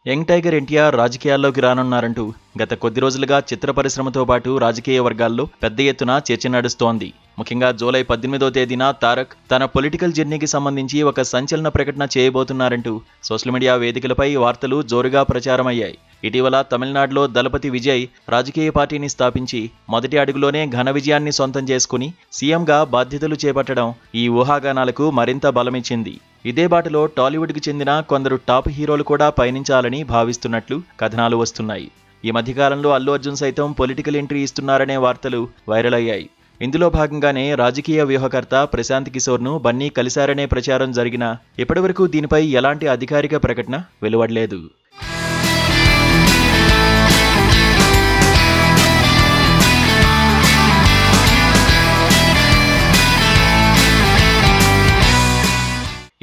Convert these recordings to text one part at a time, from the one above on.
Young tiger NTR రాజకీయాల్లోకి రానున్నారంటూ గత కొద్ది రోజులుగా చిత్ర పరిశ్రమతో పాటు రాజకీయ వర్గాల్లో పెద్ద ఎత్తున చర్చ నడుస్తోంది. ముఖ్యంగా జూలై 18వ తేదీన తారక్ తన పొలిటికల్ జర్నీకి సంబంధించి ఒక సంచలన ప్రకటన చేయబోతున్నారంటూ సోషల్ మీడియా వేదికలపై వార్తలు జోరుగా ప్రచారమయ్యాయి. ఇటీవల తమిళనాడులో దళపతి విజయ్ రాజకీయ పార్టీని స్థాపించి మొదటి అడుగులోనే ఘన విజయాన్ని సొంతం చేసుకుని సీఎంగా బాధ్యతలు చేపట్టడం ఈ ఊహాగానాలకు మరింత బలమిచ్చింది. ఇదే బాటలో టాలీవుడ్కి చెందిన కొందరు టాప్ హీరోలు కూడా పయనించాలని భావిస్తున్నట్లు కథనాలు వస్తున్నాయి. ఈ మధ్యకాలంలో అల్లు అర్జున్ సైతం పొలిటికల్ ఎంట్రీ ఇస్తున్నారనే వార్తలు వైరల్ అయ్యాయి. ఇందులో భాగంగానే రాజకీయ వ్యూహకర్త ప్రశాంత్ కిశోర్ను బన్నీ కలిశారనే ప్రచారం జరిగినా ఇప్పటివరకు దీనిపై ఎలాంటి అధికారిక ప్రకటన వెలువడలేదు.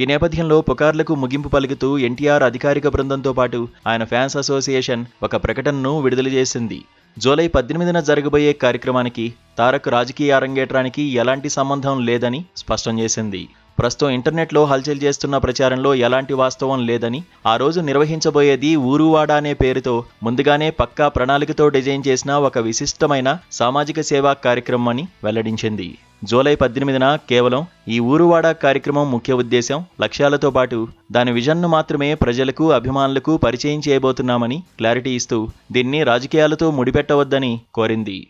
ఈ నేపథ్యంలో పుకార్లకు ముగింపు పలుకుతూ ఎన్టీఆర్ అధికారిక బృందంతో పాటు ఆయన ఫ్యాన్స్ అసోసియేషన్ ఒక ప్రకటనను విడుదల చేసింది. జూలై 18న జరగబోయే కార్యక్రమానికి తారక్ రాజకీయ అరంగేట్రానికి ఎలాంటి సంబంధం లేదని స్పష్టం చేసింది. ప్రస్తుతం ఇంటర్నెట్లో హల్చల్ చేస్తున్న ప్రచారంలో ఎలాంటి వాస్తవం లేదని, ఆ రోజు నిర్వహించబోయేది ఊరువాడ అనే పేరుతో ముందుగానే పక్కా ప్రణాళికతో డిజైన్ చేసిన ఒక విశిష్టమైన సామాజిక సేవా కార్యక్రమం అని వెల్లడించింది. జూలై 18న కేవలం ఈ ఊరువాడ కార్యక్రమం ముఖ్య ఉద్దేశం, లక్ష్యాలతో పాటు దాని విజన్ను మాత్రమే ప్రజలకు, అభిమానులకు పరిచయం చేయబోతున్నామని క్లారిటీ ఇస్తూ దీన్ని రాజకీయాలతో ముడిపెట్టవద్దని కోరింది.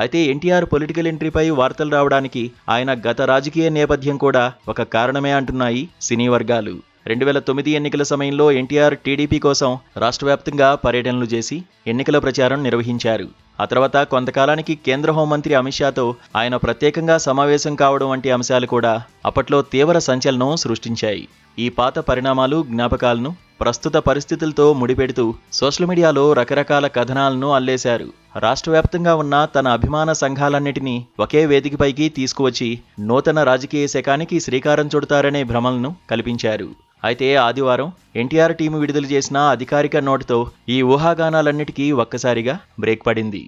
అయితే ఎన్టీఆర్ పొలిటికల్ ఎంట్రీపై వార్తలు రావడానికి ఆయన గత రాజకీయ నేపథ్యం కూడా ఒక కారణమే అంటున్నాయి సినీ వర్గాలు. 2009 ఎన్నికల సమయంలో ఎన్టీఆర్ టీడీపీ కోసం రాష్ట్ర వ్యాప్తంగా పర్యటనలు చేసి ఎన్నికల ప్రచారం నిర్వహించారు. ఆ తర్వాత కొంతకాలానికి కేంద్ర హోంమంత్రి అమిత్ షాతో ఆయన ప్రత్యేకంగా సమావేశం కావడం వంటి అంశాలు కూడా అప్పట్లో తీవ్ర సంచలనం సృష్టించాయి. ఈ పాత పరిణామాలు, జ్ఞాపకాలను ప్రస్తుత పరిస్థితులతో ముడిపెడుతూ సోషల్ మీడియాలో రకరకాల కథనాలను అల్లేశారు. రాష్ట్ర వ్యాప్తంగా ఉన్న తన అభిమాన సంఘాలన్నిటినీ ఒకే వేదికపైకి తీసుకువచ్చి నూతన రాజకీయ శకానికి శ్రీకారం చుడతారనే భ్రమలను కల్పించారు. అయితే ఆదివారం ఎన్టీఆర్ టీం విడుదల చేసిన అధికారిక నోటుతో ఈ ఊహాగానాలన్నిటికీ ఒక్కసారిగా బ్రేక్ పడింది.